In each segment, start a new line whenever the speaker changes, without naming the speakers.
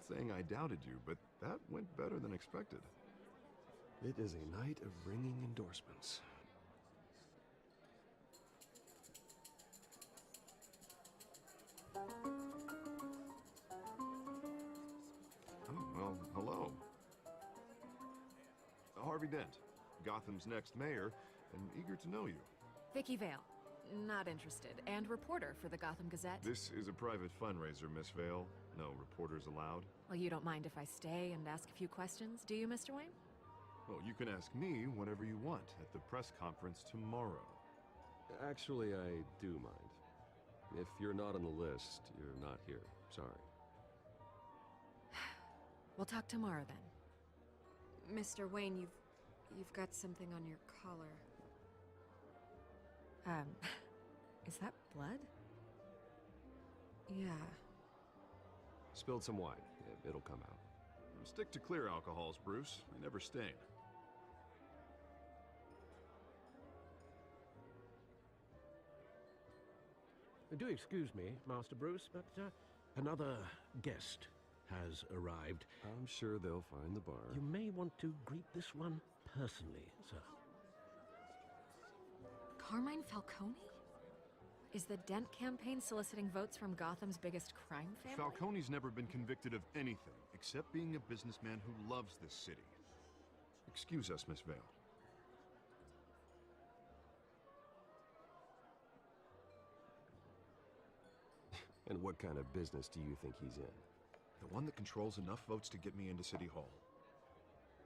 saying I doubted you, but that went better than expected.
It is a night of ringing endorsements.
Oh, well, hello. Harvey Dent, Gotham's next mayor, and eager to know you.
Vicky Vale. Not interested. And reporter for the Gotham Gazette.
This is a private fundraiser, Miss Vale. No reporters allowed.
Well, you don't mind if I stay and ask a few questions, do you, Mr. Wayne?
Well, you can ask me whatever you want at the press conference tomorrow.
Actually, I do mind. If you're not on the list, you're not here. Sorry.
We'll talk tomorrow then.
Mr. Wayne, you've got something on your collar.
Is that blood?
Yeah.
Spilled some wine. It'll come out.
Stick to clear alcohols, Bruce. They never stain.
Do excuse me, Master Bruce, but another guest has arrived.
I'm sure they'll find the bar.
You may want to greet this one personally, sir.
Carmine Falcone? Is the Dent campaign soliciting votes from Gotham's biggest crime family?
Falcone's never been convicted of anything except being a businessman who loves this city. Excuse us, Miss Vale.
And what kind of business do you think he's in?
The one that controls enough votes to get me into City Hall.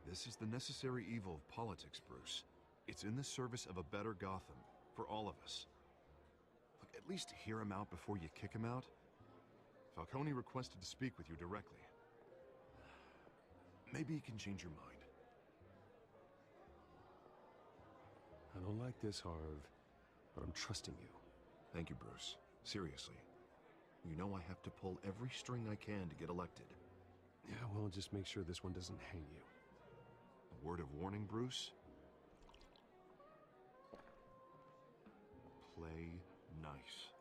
This is the necessary evil of politics, Bruce. It's in the service of a better Gotham, for all of us. Look, at least hear him out before you kick him out. Falcone requested to speak with you directly. Maybe he can change your mind.
I don't like this, Harv, but I'm trusting you.
Thank you, Bruce. Seriously. You know I have to pull every string I can to get elected.
Yeah, well, just make sure this one doesn't hang you.
A word of warning, Bruce? Play nice.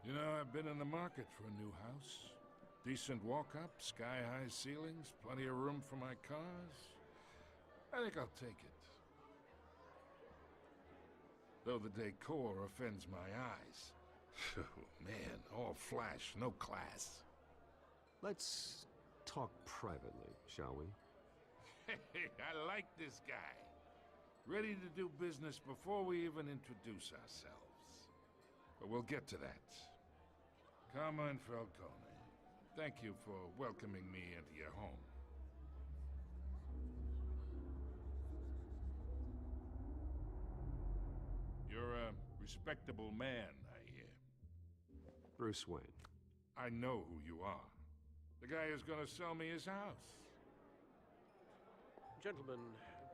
You know, I've been in the market for a new house. Decent walk-up, sky-high ceilings, plenty of room for my cars. I think I'll take it. Though the decor offends my eyes. Oh, man, all flash, no class.
Let's talk privately, shall we?
Hey, I like this guy. Ready to do business before we even introduce ourselves. But we'll get to that. Carmine Falcone, thank you for welcoming me into your home. You're a respectable man, I hear.
Bruce Wayne.
I know who you are. The guy who's gonna sell me his house.
Gentlemen,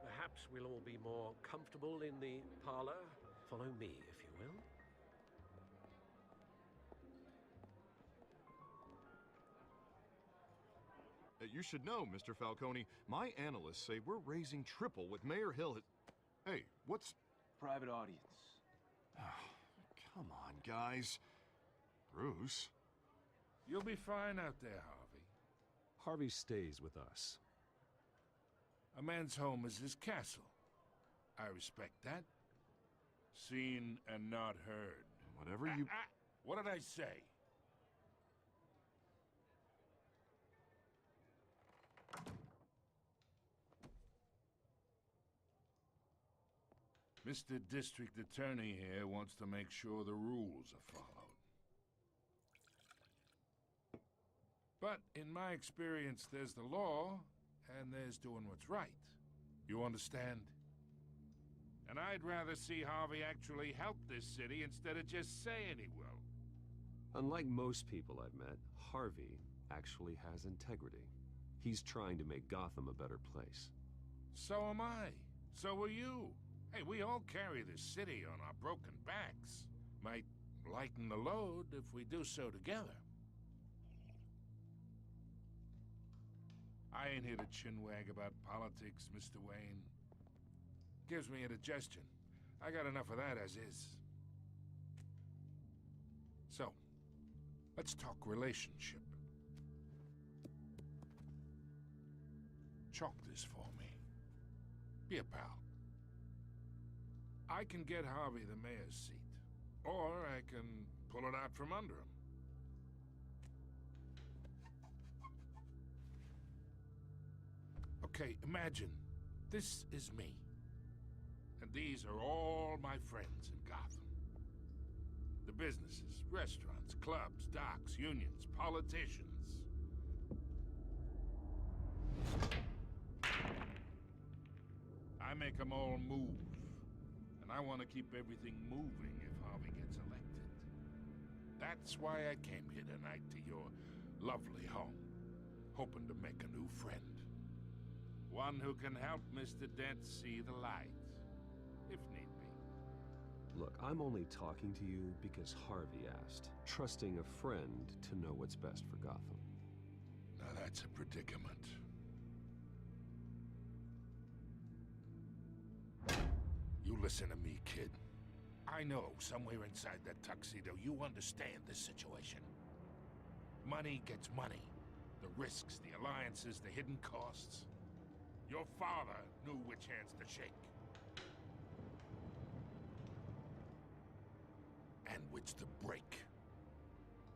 perhaps we'll all be more comfortable in the parlor. Follow me, if you will.
You should know, Mr. Falcone, my analysts say we're raising triple with Mayor Hill. Hey, what's...
Private audience.
Come on, guys. Bruce?
You'll be fine out there, Harvey.
Harvey stays with us.
A man's home is his castle. I respect that. Seen and not heard.
Whatever you...
What did I say? Mr. District Attorney here wants to make sure the rules are followed. But in my experience, there's the law, and there's doing what's right. You understand? And I'd rather see Harvey actually help this city instead of just saying he will.
Unlike most people I've met, Harvey actually has integrity. He's trying to make Gotham a better place.
So am I. So are you. Hey, we all carry this city on our broken backs. Might lighten the load if we do so together. I ain't here to chinwag about politics, Mr. Wayne. Gives me indigestion. I got enough of that as is. So, Let's talk relationship. Chalk this for me. Be a pal. I can get Harvey the mayor's seat, or I can pull it out from under him. Okay, imagine this is me. And these are all my friends in Gotham. The businesses, restaurants, clubs, docks, unions, politicians. I make them all move. And I want to keep everything moving if Harvey gets elected. That's why I came here tonight to your lovely home, hoping to make a new friend. One who can help Mr. Dent see the light, if need be.
Look, I'm only talking to you because Harvey asked, trusting a friend to know what's best for Gotham.
Now that's a predicament. You listen to me, kid. I know somewhere inside that tuxedo you understand this situation. Money gets money. The risks, the alliances, the hidden costs. Your father knew which hands to shake. And which to break.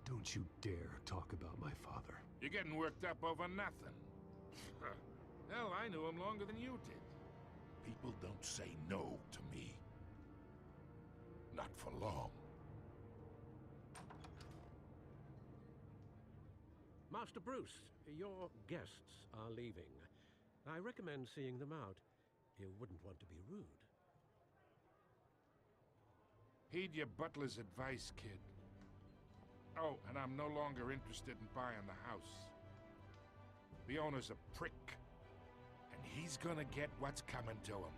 Don't you dare talk about my father.
You're getting worked up over nothing. Hell, I knew him longer than you did. People don't say no to me. Not for long.
Master Bruce, your guests are leaving. I recommend seeing them out. You wouldn't want to be rude.
Heed your butler's advice, kid. Oh, and I'm no longer interested in buying the house. The owner's a prick. And he's gonna get what's coming to him.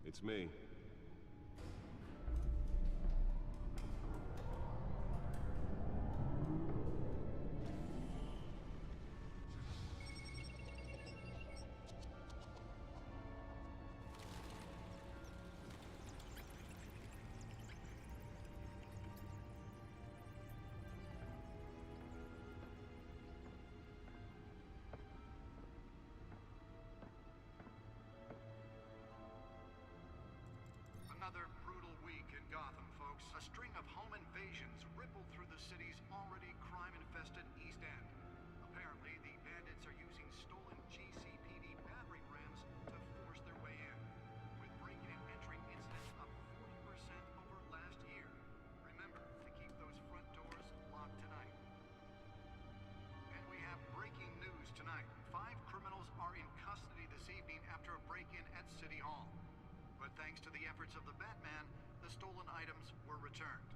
It's me.
Another brutal week in Gotham, folks. A string of home invasions rippled through the city's already crime-infested East End. Apparently, the bandits are using stolen GCPD battering rams to force their way in, with break-in and entry incidents up 40% over last year. Remember to keep those front doors locked tonight. And we have breaking news tonight. 5 criminals are in custody this evening after a break-in at City Hall. But thanks to the efforts of the Batman, the stolen items were returned.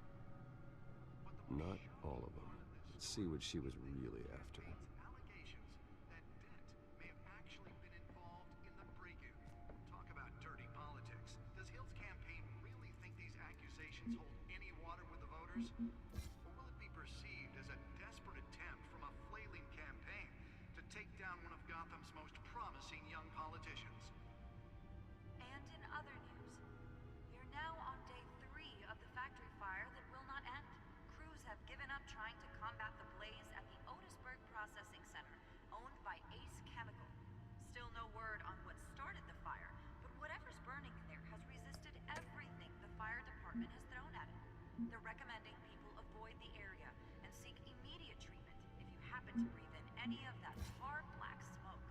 Not all of them. Let's see what she was really after.
Allegations that Dent may have actually been involved in the break-in. Talk about dirty politics. Does Hill's campaign really think these accusations hold any water with the voters? Or will it be perceived as a desperate attempt from a flailing campaign to take down one of Gotham's most promising young politicians?
And in other news, we are now on day 3 of the factory fire that will not end. Crews have given up trying to combat the blaze at the Otisburg Processing Center, owned by Ace Chemical. Still no word on what started the fire, but whatever's burning in there has resisted everything the fire department has thrown at it. They're recommending people avoid the area and seek immediate treatment if you happen to breathe in any of that tar black smoke.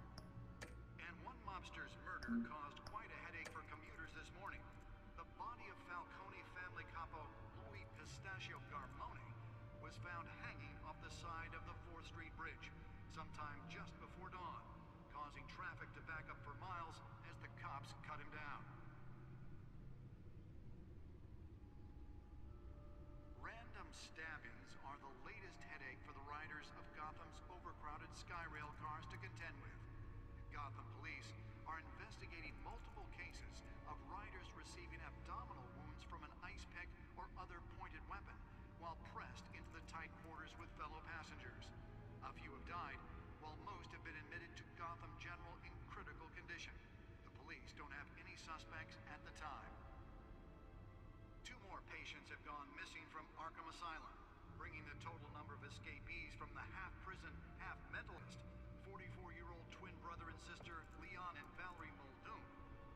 And one mobster's murder caused quite a headache for commuters this morning. The body of Falcone family capo Louis Pistachio Garmone was found hanging off the side of the 4th Street Bridge sometime just before dawn, causing traffic to back up for miles as the cops cut him down. Random stabbings are the latest headache for the riders of Gotham's overcrowded Skyrail cars to contend with. Gotham police are investigating multiple cases of riders receiving abdominal wounds from an ice pick or other pointed weapon while pressed into the tight quarters with fellow passengers. A few have died, while most have been admitted to Gotham General in critical condition. The police don't have any suspects at the time. 2 more patients have gone missing from Arkham Asylum, bringing the total number of escapees from the half-prison, half-mentalist 44-year-old twin brother and sister Leon and Valerie Muldoon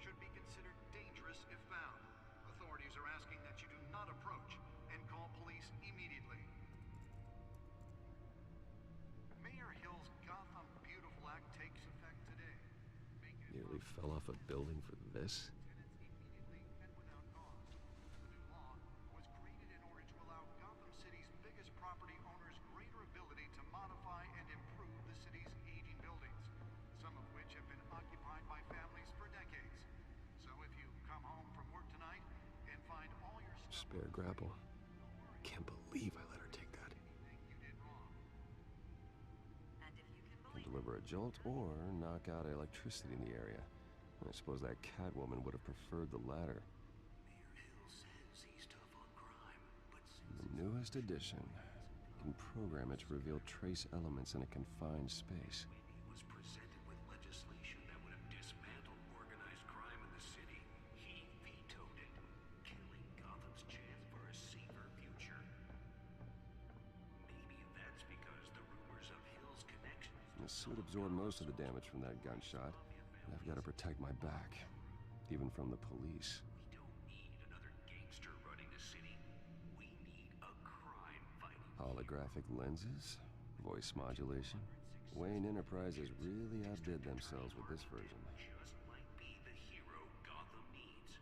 should be considered dangerous if found. Authorities are asking that you do not approach and call police immediately. Mayor Hill's Gotham Beautiful Act takes effect today.
Nearly fell off a building for this?
Tenants immediately and without cause. The new law was created in order to allow Gotham City's biggest property owners greater ability to modify and improve the city's aging buildings, some of which have been occupied by families for decades. So if you come home from work tonight and find all your stuff...
Spare grapple. Can't believe I let her take that.
you did wrong.
And if you can
Can
believe
deliver a jolt or knock out electricity in the area. I suppose that Catwoman would have preferred the latter.
Mayor Hill says he's tough on crime, but
The newest edition. You can program it to reveal trace elements in a confined space.
when he was presented with legislation that would have dismantled organized crime in the city, he vetoed it, killing Gotham's chance for a safer future. Maybe that's because the rumors of Hill's connections
The suit absorbed most of the damage from that gunshot, and I've got to protect my back, even from the police.
We don't need another gangster running the city. We need a crime-fighting
Holographic lenses, voice modulation. Wayne Enterprises really outdid themselves with this version.
just might be the hero Gotham needs.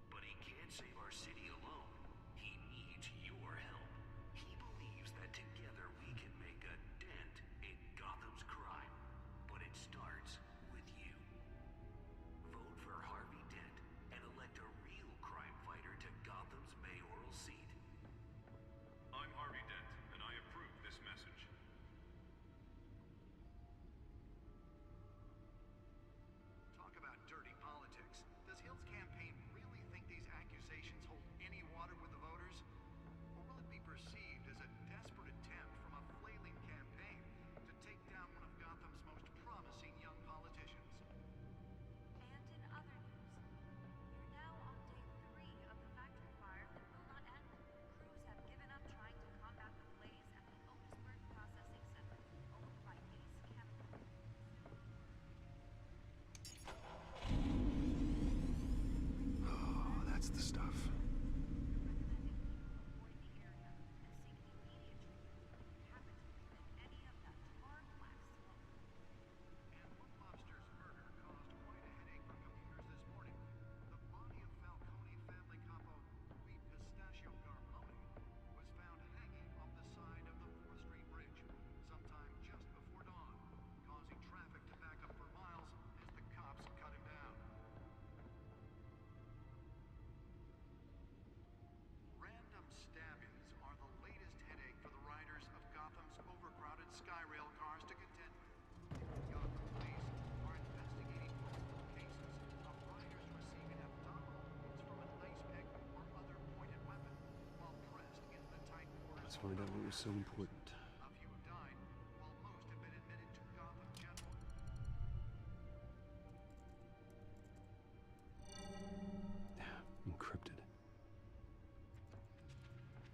But he can't save our city alone. He needs your help. He believes that together we can make a dent in Gotham's crime. But it starts with you. Vote for Harvey Dent and elect a real crime fighter to Gotham's mayoral seat.
I'm Harvey Dent, and I approve this message.
Talk about dirty politics. Does Hill's campaign really think these accusations hold any water with the voters? Or will it be perceived as a desperate attempt from a flailing campaign to take down one of Gotham's most promising young politicians?
And in other news, you're now on day 3 of the factory fire that will not end. Crews have given up trying to combat the blaze at the Otisburg Processing Center, owned by Ace Chemical.
Oh, that's the stuff.
Recommending people avoid the area and seek immediate treatment if you happen to breathe in any of that tar black smoke.
And one mobster's murder caused quite a headache for commuters this morning. The body of Falcone family capo Louis Pistachio Garmoni was found hanging off the side of the 4th Street Bridge sometime just before dawn, causing traffic to back up for miles as the cops cut him down. Random stabbings are the latest headache for the riders of Gotham's overcrowded Skyrail cars to contend with. Gotham police are investigating multiple cases of riders receiving abdominal wounds from an ice pick or other pointed weapon while pressed into the tight quarters.
Let's find out what was so important.
A few have died, while most have been admitted to Gotham General.
Encrypted.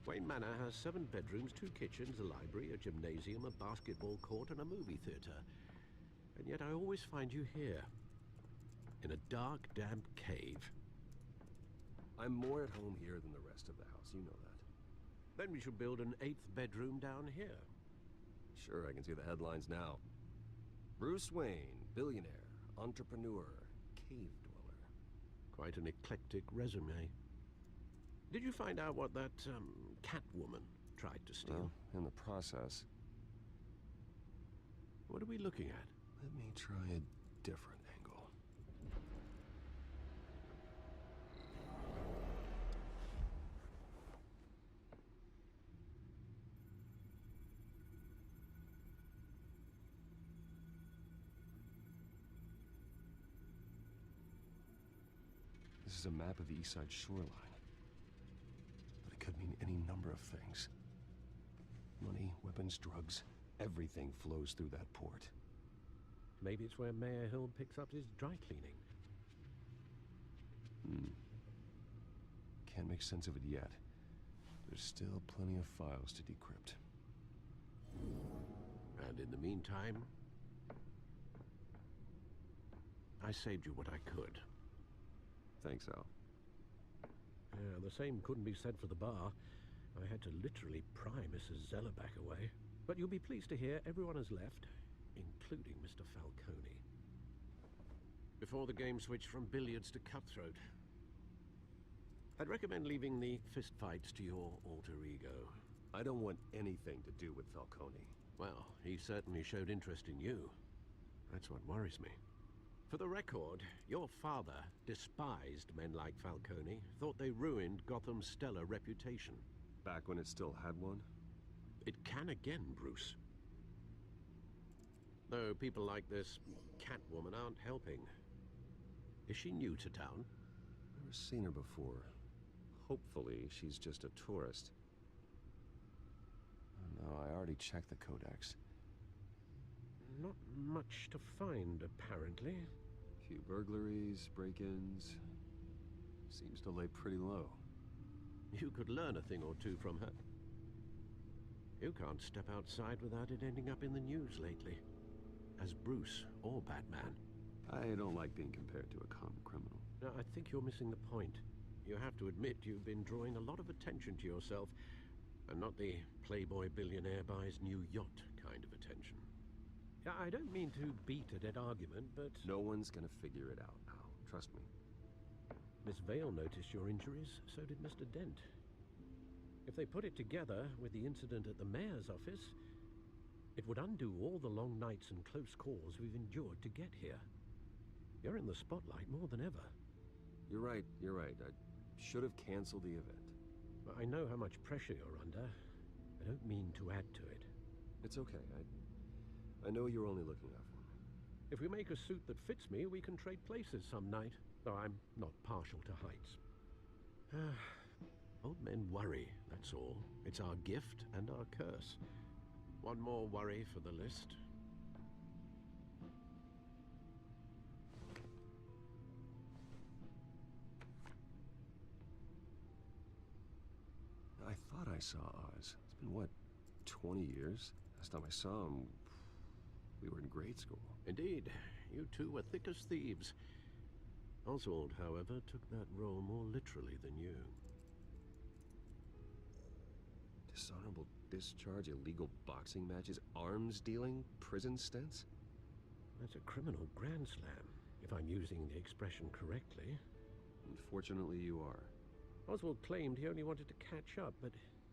Wayne Manor has 7 bedrooms, 2 kitchens, a library, a gymnasium, a basketball court, and a movie theater. And yet I always find you here, in a dark, damp cave.
I'm more at home here than the rest of the house, you know that.
Then we should build an 8th bedroom down here.
Sure, I can see the headlines now. Bruce Wayne, billionaire, entrepreneur, cave dweller.
Quite an eclectic resume. Did you find out what that, Catwoman tried to steal?
Well, in the process.
What are we looking at?
Let me try a different angle. is a map of the east side shoreline. But it could mean any number of things. Money, weapons, drugs, everything flows through that port.
Maybe it's where Mayor Hill picks up his dry cleaning.
Can't make sense of it yet. There's still plenty of files to decrypt.
And in the meantime, I saved you what I could.
Thanks, Al.
Yeah, the same couldn't be said for the bar. I had to literally pry Mrs. Zeller back away. But you'll be pleased to hear everyone has left, including Mr. Falcone. Before the game switched from billiards to cutthroat, I'd recommend leaving the fistfights to your alter ego.
I don't want anything to do with Falcone.
Well, he certainly showed interest in you. That's what worries me. For the record, your father despised men like Falcone, thought they ruined Gotham's stellar reputation.
Back when it still had one?
It can again, Bruce. Though people like this Catwoman aren't helping. Is she new to town?
Never seen her before. Hopefully, she's just a tourist. Oh, no, I already checked the codex.
Not much to find, apparently.
Few burglaries, break-ins. Seems to lay pretty low.
You could learn a thing or two from her. You can't step outside without it ending up in the news lately. As Bruce or Batman.
I don't like being compared to a common criminal.
No, I think you're missing the point. You have to admit you've been drawing a lot of attention to yourself, and not the playboy billionaire buys new yacht kind of attention. I don't mean to beat a dead argument, but...
No one's gonna figure it out, Al. Trust me.
Miss Vale noticed your injuries, so did Mr. Dent. If they put it together with the incident at the mayor's office, it would undo all the long nights and close calls we've endured to get here. You're in the spotlight more than ever.
You're right. I should have canceled the event.
I know how much pressure you're under. I don't mean to add to it.
It's okay. I know you're only looking out for me.
If we make a suit that fits me, we can trade places some night. Though I'm not partial to heights. Old men worry, that's all. It's our gift and our curse. One more worry for the list.
I thought I saw Oz. It's been, what, 20 years? Last time I saw him, we were in grade school.
Indeed. You two were thick as thieves. Oswald, however, took that role more literally than you.
Dishonorable discharge, illegal boxing matches, arms dealing, prison stints?
That's a criminal grand slam, if I'm using the expression correctly.
Unfortunately, you are.
Oswald claimed he only wanted to catch up, but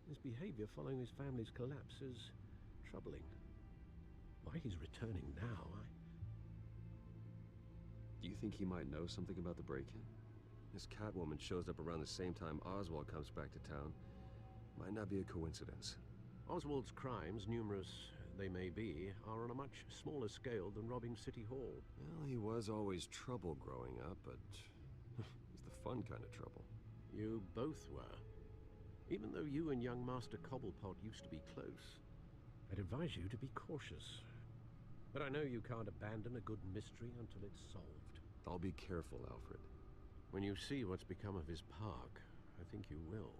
his behavior following his family's collapse is troubling. Why he's returning now,
Do you think he might know something about the break-in? This Catwoman shows up around the same time Oswald comes back to town. Might not be a coincidence.
Oswald's crimes, numerous they may be, are on a much smaller scale than robbing City Hall.
Well, he was always trouble growing up, but he's the fun kind of trouble.
You both were. Even though you and young Master Cobblepot used to be close, I'd advise you to be cautious. But I know you can't abandon a good mystery until it's solved.
I'll be careful, Alfred.
When you see what's become of his park, I think you will.